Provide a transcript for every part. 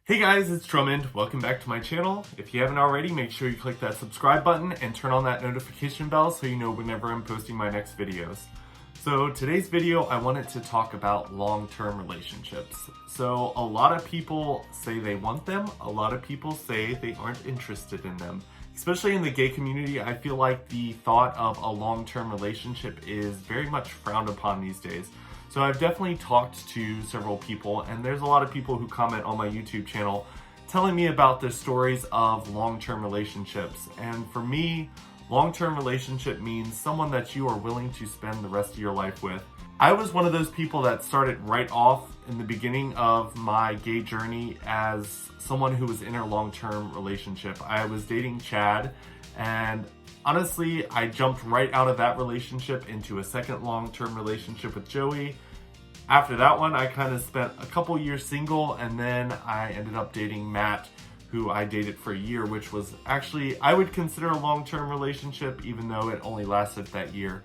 Hey guys, it's Drummond. Welcome back to my channel. If you haven't already, make sure you click that subscribe button and turn on that notification bell so you know whenever I'm posting my next videos. So today's video, I wanted to talk about long-term relationships. So a lot of people say they want them. A lot of people say they aren't interested in them. Especially in the gay community, I feel like the thought of a long-term relationship is very much frowned upon these days. So I've definitely talked to several people, and there's a lot of people who comment on my YouTube channel telling me about their stories of long-term relationships. And for me, long-term relationship means someone that you are willing to spend the rest of your life with. I was one of those people that started right off in the beginning of my gay journey as someone who was in a long-term relationship. I was dating Chad, and honestly, I jumped right out of that relationship into a second long-term relationship with Joey. After that one, I kind of spent a couple years single, and then I ended up dating Matt, who I dated for a year, which was actually, I would consider a long-term relationship, even though it only lasted that year.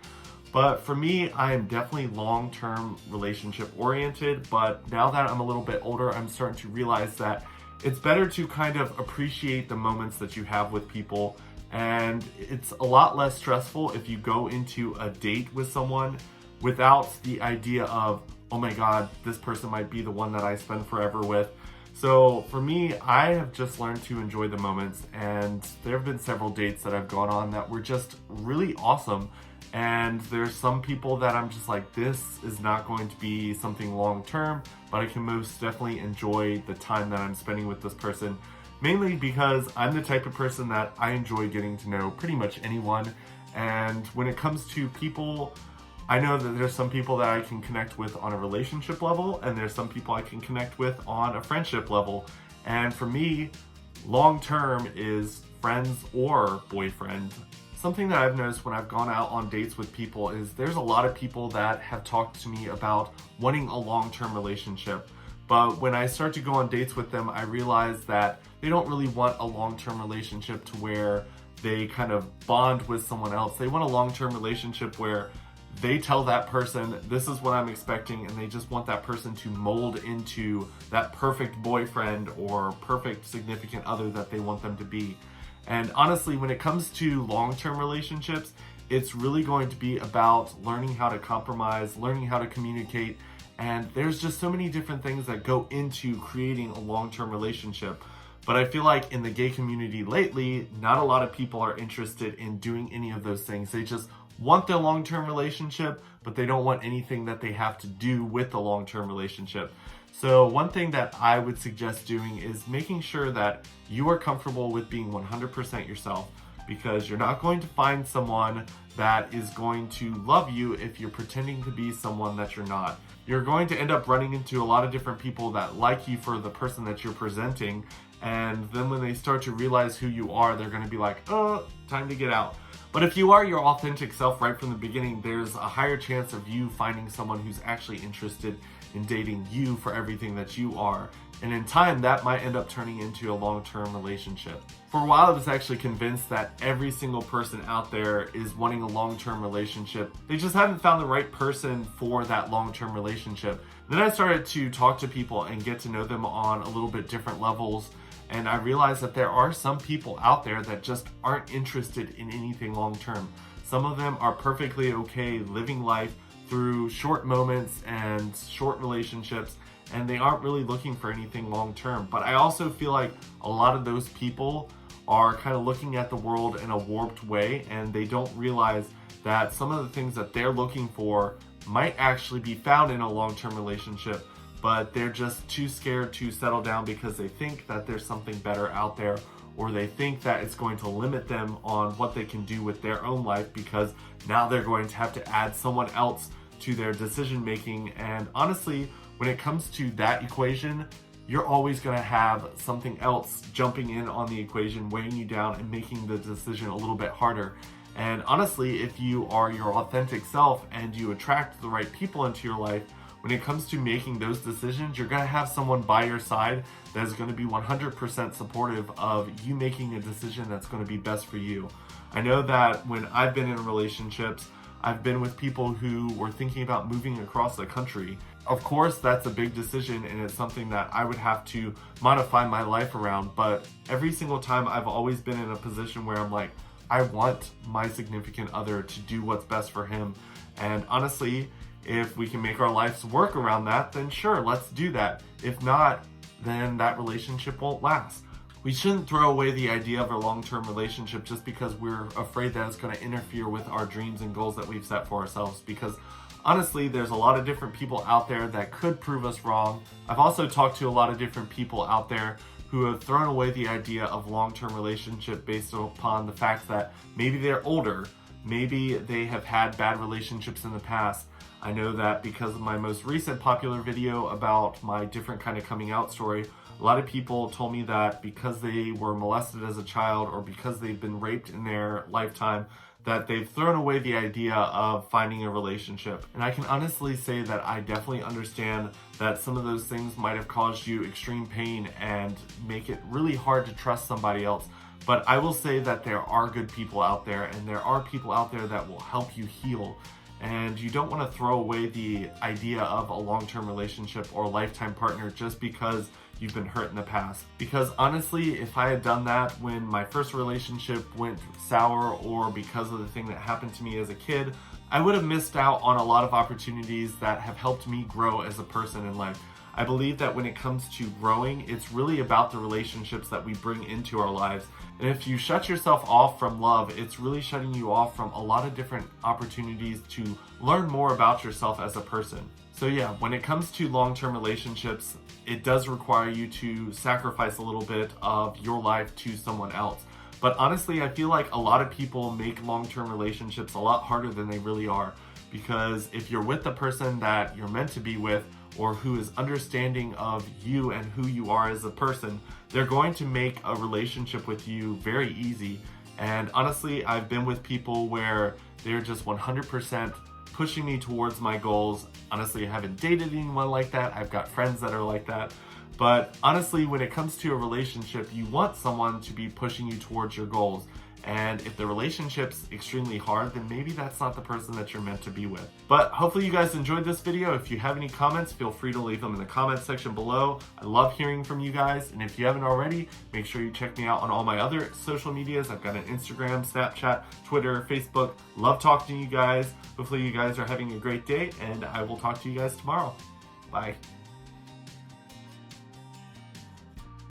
But for me, I am definitely long-term relationship oriented, but now that I'm a little bit older, I'm starting to realize that it's better to kind of appreciate the moments that you have with people. And it's a lot less stressful if you go into a date with someone without the idea of, oh my God, this person might be the one that I spend forever with. So for me, I have just learned to enjoy the moments, and there have been several dates that I've gone on that were just really awesome. And there's some people that I'm just like, this is not going to be something long term, but I can most definitely enjoy the time that I'm spending with this person. Mainly because I'm the type of person that I enjoy getting to know pretty much anyone. And when it comes to people, I know that there's some people that I can connect with on a relationship level, and there's some people I can connect with on a friendship level. And for me, long term is friends or boyfriend. Something that I've noticed when I've gone out on dates with people is there's a lot of people that have talked to me about wanting a long-term relationship. But when I start to go on dates with them, I realize that they don't really want a long-term relationship to where they kind of bond with someone else. They want a long-term relationship where they tell that person, this is what I'm expecting, and they just want that person to mold into that perfect boyfriend or perfect significant other that they want them to be. And honestly, when it comes to long-term relationships, it's really going to be about learning how to compromise, learning how to communicate, and there's just so many different things that go into creating a long-term relationship. But I feel like in the gay community lately, not a lot of people are interested in doing any of those things. They just want their long-term relationship, but they don't want anything that they have to do with the long-term relationship. So one thing that I would suggest doing is making sure that you are comfortable with being 100% yourself, because you're not going to find someone that is going to love you if you're pretending to be someone that you're not. You're going to end up running into a lot of different people that like you for the person that you're presenting, and then when they start to realize who you are, they're going to be like, oh, time to get out. But if you are your authentic self right from the beginning, there's a higher chance of you finding someone who's actually interested in dating you for everything that you are. And in time, that might end up turning into a long-term relationship. For a while, I was actually convinced that every single person out there is wanting a long-term relationship. They just haven't found the right person for that long-term relationship. Then I started to talk to people and get to know them on a little bit different levels. And I realized that there are some people out there that just aren't interested in anything long-term. Some of them are perfectly okay living life through short moments and short relationships, and they aren't really looking for anything long-term. But I also feel like a lot of those people are kind of looking at the world in a warped way, and they don't realize that some of the things that they're looking for might actually be found in a long-term relationship, but they're just too scared to settle down because they think that there's something better out there, or they think that it's going to limit them on what they can do with their own life because now they're going to have to add someone else to their decision making. And honestly, when it comes to that equation, you're always going to have something else jumping in on the equation, weighing you down and making the decision a little bit harder. And honestly, if you are your authentic self and you attract the right people into your life, when it comes to making those decisions, you're going to have someone by your side that is going to be 100% supportive of you making a decision that's going to be best for you. I know that when I've been in relationships, I've been with people who were thinking about moving across the country. Of course, that's a big decision and it's something that I would have to modify my life around, but every single time I've always been in a position where I'm like, I want my significant other to do what's best for him. And honestly, if we can make our lives work around that, then sure, let's do that. If not, then that relationship won't last. We shouldn't throw away the idea of a long-term relationship just because we're afraid that it's going to interfere with our dreams and goals that we've set for ourselves, because honestly, there's a lot of different people out there that could prove us wrong. I've also talked to a lot of different people out there who have thrown away the idea of long-term relationship based upon the fact that maybe they're older, maybe they have had bad relationships in the past. I know that because of my most recent popular video about my different kind of coming out story, a lot of people told me that because they were molested as a child or because they've been raped in their lifetime, that they've thrown away the idea of finding a relationship. And I can honestly say that I definitely understand that some of those things might have caused you extreme pain and make it really hard to trust somebody else. But I will say that there are good people out there, and there are people out there that will help you heal. And you don't want to throw away the idea of a long-term relationship or lifetime partner just because you've been hurt in the past. Because honestly, if I had done that when my first relationship went sour or because of the thing that happened to me as a kid, I would have missed out on a lot of opportunities that have helped me grow as a person in life. I believe that when it comes to growing, it's really about the relationships that we bring into our lives. And if you shut yourself off from love, it's really shutting you off from a lot of different opportunities to learn more about yourself as a person. So yeah, when it comes to long-term relationships, it does require you to sacrifice a little bit of your life to someone else. But honestly, I feel like a lot of people make long-term relationships a lot harder than they really are. Because if you're with the person that you're meant to be with, or who is understanding of you and who you are as a person, they're going to make a relationship with you very easy. And honestly, I've been with people where they're just 100% pushing me towards my goals. Honestly, I haven't dated anyone like that. I've got friends that are like that. But honestly, when it comes to a relationship, you want someone to be pushing you towards your goals. And if the relationship's extremely hard, then maybe that's not the person that you're meant to be with. But hopefully you guys enjoyed this video. If you have any comments, feel free to leave them in the comments section below. I love hearing from you guys. And if you haven't already, make sure you check me out on all my other social medias. I've got an Instagram, Snapchat, Twitter, Facebook. Love talking to you guys. Hopefully you guys are having a great day, and I will talk to you guys tomorrow. Bye.